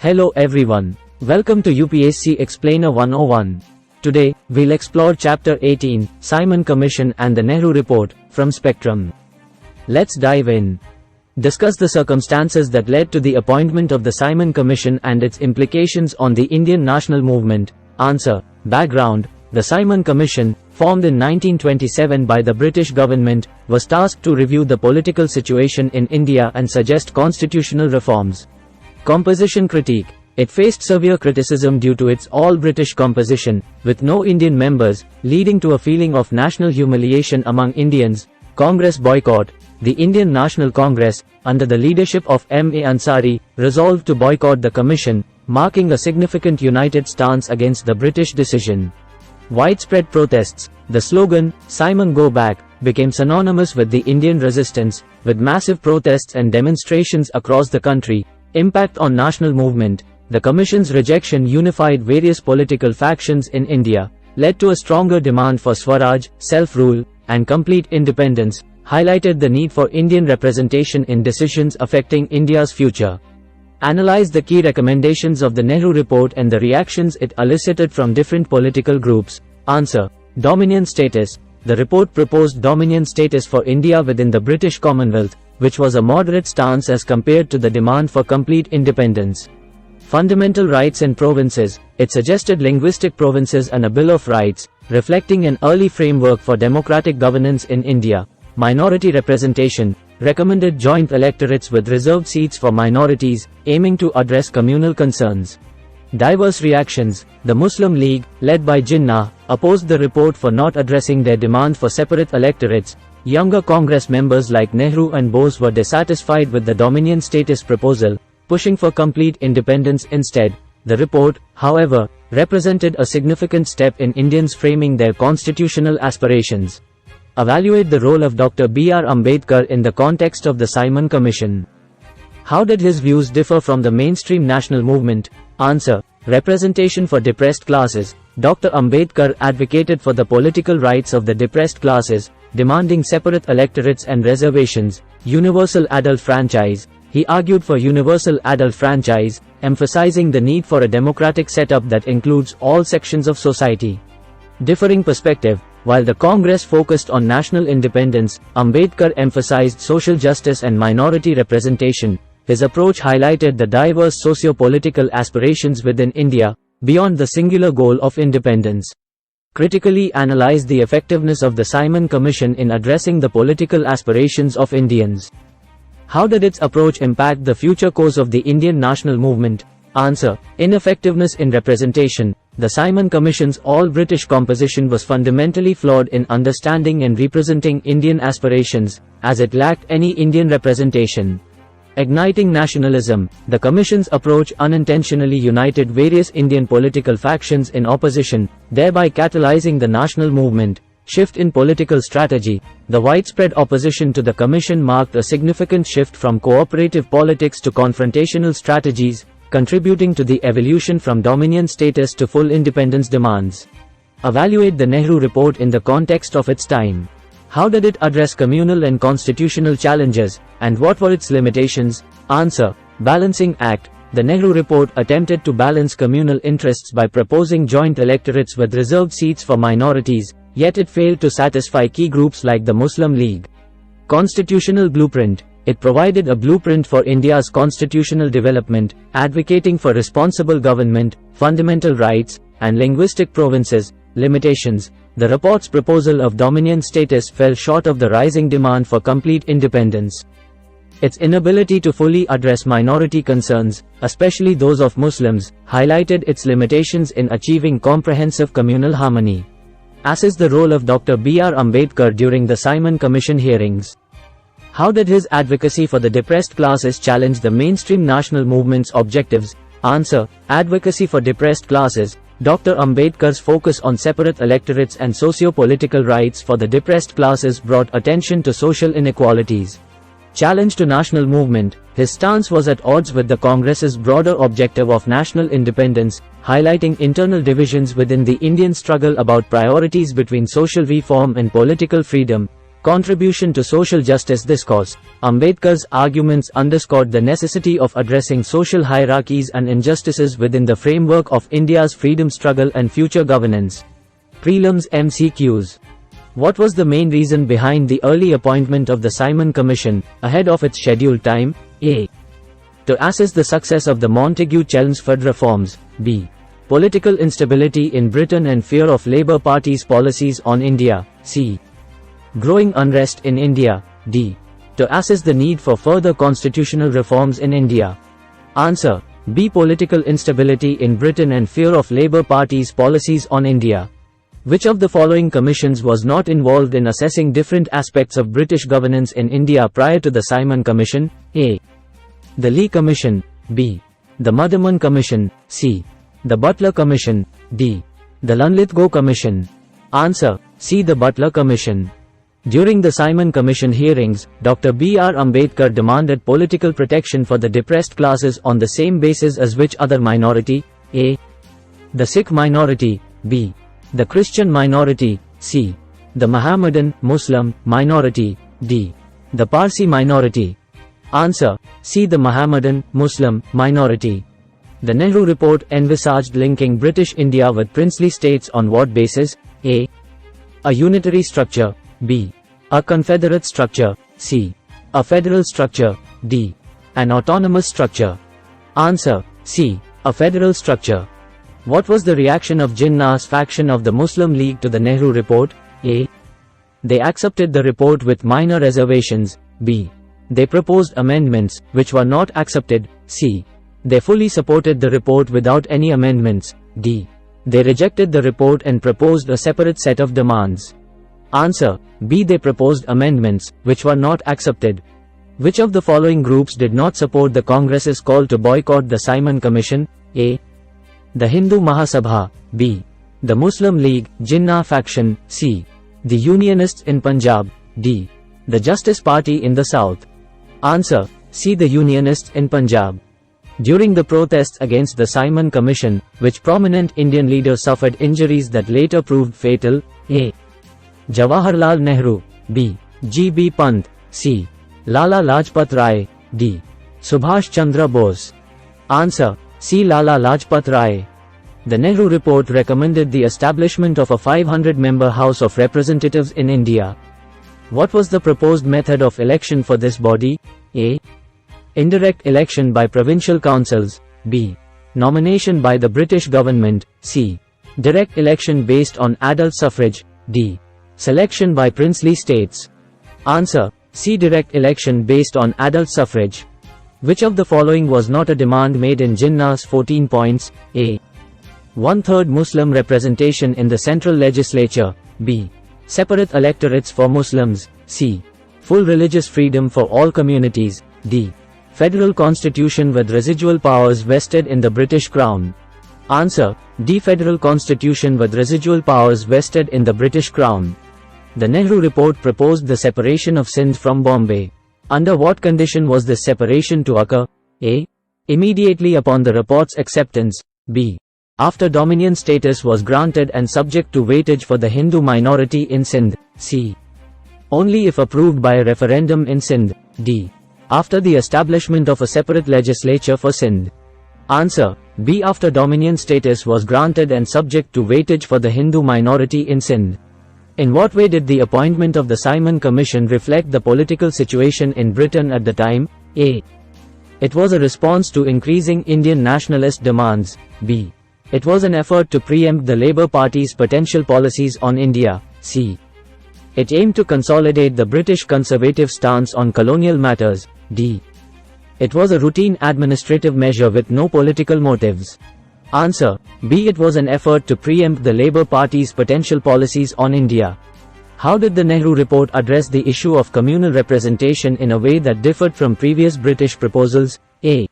Hello everyone. Welcome to UPSC Explainer 101. Today, we'll explore Chapter 18, Simon Commission and the Nehru Report, from Spectrum. Let's dive in. Discuss the circumstances that led to the appointment of the Simon Commission and its implications on the Indian national movement. Answer. Background. The Simon Commission, formed in 1927 by the British government, was tasked to review the political situation in India and suggest constitutional reforms. Composition critique. It faced severe criticism due to its all-British composition, with no Indian members, leading to a feeling of national humiliation among Indians. Congress boycott. The Indian National Congress, under the leadership of M.A. Ansari, resolved to boycott the commission, marking a significant united stance against the British decision. Widespread protests. The slogan, "Simon Go Back," became synonymous with the Indian resistance, with massive protests and demonstrations across the country. Impact on national movement. The Commission's rejection unified various political factions in India, led to a stronger demand for Swaraj, self-rule, and complete independence, highlighted the need for Indian representation in decisions affecting India's future. Analyze the key recommendations of the Nehru Report and the reactions it elicited from different political groups. Answer. Dominion status. The report proposed dominion status for India within the British Commonwealth, which was a moderate stance as compared to the demand for complete independence. Fundamental rights and provinces. It suggested linguistic provinces and a Bill of Rights, reflecting an early framework for democratic governance in India. Minority representation. Recommended joint electorates with reserved seats for minorities, aiming to address communal concerns. Diverse reactions. The Muslim League, led by Jinnah, opposed the report for not addressing their demand for separate electorates. Younger Congress members like Nehru and Bose were dissatisfied with the dominion status proposal, pushing for complete independence instead. The report, however, represented a significant step in Indians framing their constitutional aspirations. Evaluate the role of Dr. B.R. Ambedkar in the context of the Simon Commission. How did his views differ from the mainstream national movement? Answer. Representation for depressed classes. Dr. Ambedkar advocated for the political rights of the depressed classes, demanding separate electorates and reservations. Universal adult franchise. He argued for universal adult franchise, emphasizing the need for a democratic setup that includes all sections of society. Differing perspective. While the Congress focused on national independence, Ambedkar emphasized social justice and minority representation. His approach highlighted the diverse socio-political aspirations within India, beyond the singular goal of independence. Critically analyze the effectiveness of the Simon Commission in addressing the political aspirations of Indians. How did its approach impact the future course of the Indian national movement? Answer. Ineffectiveness in representation. The Simon Commission's all-British composition was fundamentally flawed in understanding and representing Indian aspirations, as it lacked any Indian representation. Igniting nationalism. The Commission's approach unintentionally united various Indian political factions in opposition, thereby catalyzing the national movement. Shift in political strategy. The widespread opposition to the Commission marked a significant shift from cooperative politics to confrontational strategies, contributing to the evolution from dominion status to full independence demands. Evaluate the Nehru Report in the context of its time. How did it address communal and constitutional challenges, and what were its limitations? Answer. Balancing act. The Nehru Report attempted to balance communal interests by proposing joint electorates with reserved seats for minorities, yet it failed to satisfy key groups like the Muslim League. Constitutional blueprint. It provided a blueprint for India's constitutional development, advocating for responsible government, fundamental rights, and linguistic provinces. Limitations. The report's proposal of dominion status fell short of the rising demand for complete independence. Its inability to fully address minority concerns, especially those of Muslims, highlighted its limitations in achieving comprehensive communal harmony. Assess the role of Dr. B.R. Ambedkar during the Simon Commission hearings. How did his advocacy for the depressed classes challenge the mainstream national movement's objectives? Answer. Advocacy for depressed classes. Dr. Ambedkar's focus on separate electorates and socio-political rights for the depressed classes brought attention to social inequalities. Challenge to national movement. His stance was at odds with the Congress's broader objective of national independence, highlighting internal divisions within the Indian struggle about priorities between social reform and political freedom. Contribution to social justice discourse. Ambedkar's arguments underscored the necessity of addressing social hierarchies and injustices within the framework of India's freedom struggle and future governance. Prelims MCQs. What was the main reason behind the early appointment of the Simon Commission, ahead of its scheduled time? A. To assess the success of the Montagu-Chelmsford reforms. B. Political instability in Britain and fear of Labour Party's policies on India. C. Growing unrest in India. D. To assess the need for further constitutional reforms in India. Answer. B. Political instability in Britain and fear of Labour Party's policies on India. Which of the following commissions was not involved in assessing different aspects of British governance in India prior to the Simon Commission? A. The Lee Commission. B. The Mudderman Commission. C. The Butler Commission. D. The Linlithgow Commission. Answer. C. The Butler Commission. During the Simon Commission hearings, Dr. B.R. Ambedkar demanded political protection for the depressed classes on the same basis as which other minority? A. The Sikh minority. B. The Christian minority. C. The Mohammedan, Muslim, minority. D. The Parsi minority. Answer. C. The Mohammedan, Muslim, minority. The Nehru Report envisaged linking British India with princely states on what basis? A. A unitary structure. B. A confederate structure. C. A federal structure. D. An autonomous structure. Answer. C. A federal structure. What was the reaction of Jinnah's faction of the Muslim League to the Nehru Report? A. They accepted the report with minor reservations. B. They proposed amendments, which were not accepted. C. They fully supported the report without any amendments. D. They rejected the report and proposed a separate set of demands. Answer. B. They proposed amendments, which were not accepted. Which of the following groups did not support the Congress's call to boycott the Simon Commission? A. The Hindu Mahasabha. B. The Muslim League, Jinnah faction. C. The Unionists in Punjab. D. The Justice Party in the South. Answer. C. The Unionists in Punjab. During the protests against the Simon Commission, which prominent Indian leaders suffered injuries that later proved fatal? A. Jawaharlal Nehru. B. G. B. Pant. C. Lala Lajpat Rai. D. Subhash Chandra Bose. Answer. C. Lala Lajpat Rai. The Nehru Report recommended the establishment of a 500-member House of Representatives in India. What was the proposed method of election for this body? A. Indirect election by provincial councils. B. Nomination by the British government. C. Direct election based on adult suffrage. D. Selection by princely states. Answer. C. Direct election based on adult suffrage. Which of the following was not a demand made in Jinnah's 14 points? A. 1/3 Muslim representation in the central legislature. B. Separate electorates for Muslims. C. Full religious freedom for all communities. D. Federal constitution with residual powers vested in the British Crown. Answer. D. Federal constitution with residual powers vested in the British Crown. The Nehru Report proposed the separation of Sindh from Bombay. Under what condition was this separation to occur? A. Immediately upon the report's acceptance. B. After dominion status was granted and subject to weightage for the Hindu minority in Sindh. C. Only if approved by a referendum in Sindh. D. After the establishment of a separate legislature for Sindh. Answer. B. After dominion status was granted and subject to weightage for the Hindu minority in Sindh. In what way did the appointment of the Simon Commission reflect the political situation in Britain at the time? A. It was a response to increasing Indian nationalist demands. B. It was an effort to preempt the Labour Party's potential policies on India. C. It aimed to consolidate the British conservative stance on colonial matters. D. It was a routine administrative measure with no political motives. Answer. B. It was an effort to preempt the Labour Party's potential policies on India. How did the Nehru Report address the issue of communal representation in a way that differed from previous British proposals? A.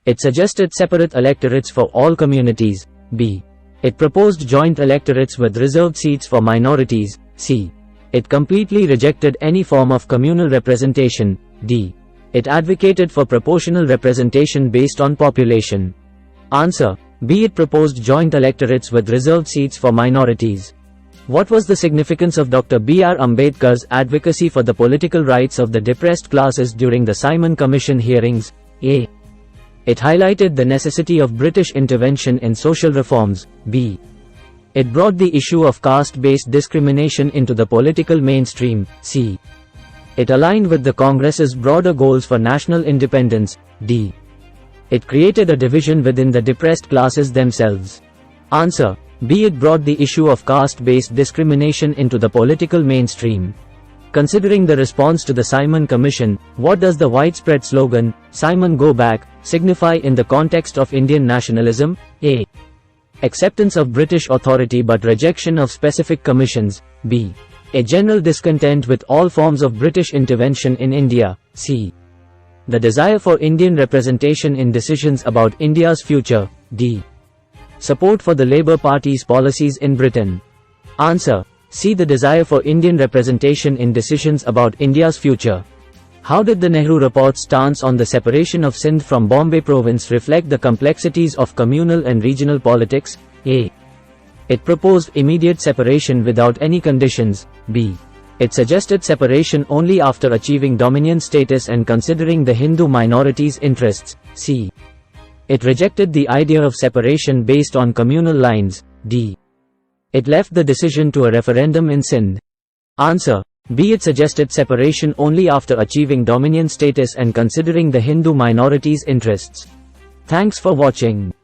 It suggested separate electorates for all communities. B. It proposed joint electorates with reserved seats for minorities. C. It completely rejected any form of communal representation. D. It advocated for proportional representation based on population. Answer. B. It proposed joint electorates with reserved seats for minorities. What was the significance of Dr. B.R. Ambedkar's advocacy for the political rights of the depressed classes during the Simon Commission hearings? A. It highlighted the necessity of British intervention in social reforms. B. It brought the issue of caste-based discrimination into the political mainstream. C. It aligned with the Congress's broader goals for national independence. D. It created a division within the depressed classes themselves. Answer: B. It brought the issue of caste-based discrimination into the political mainstream. Considering the response to the Simon Commission, what does the widespread slogan, "Simon Go Back," signify in the context of Indian nationalism? A. Acceptance of British authority but rejection of specific commissions. B. A general discontent with all forms of British intervention in India. C. The desire for Indian representation in decisions about India's future. D. Support for the Labour Party's policies in Britain. Answer: C. The desire for Indian representation in decisions about India's future. How did the Nehru Report's stance on the separation of Sindh from Bombay province reflect the complexities of communal and regional politics? A. It proposed immediate separation without any conditions. B. It suggested separation only after achieving dominion status and considering the Hindu minorities' interests. C. It rejected the idea of separation based on communal lines. D. It left the decision to a referendum in Sindh. Answer: B. It suggested separation only after achieving dominion status and considering the Hindu minorities' interests. Thanks for watching.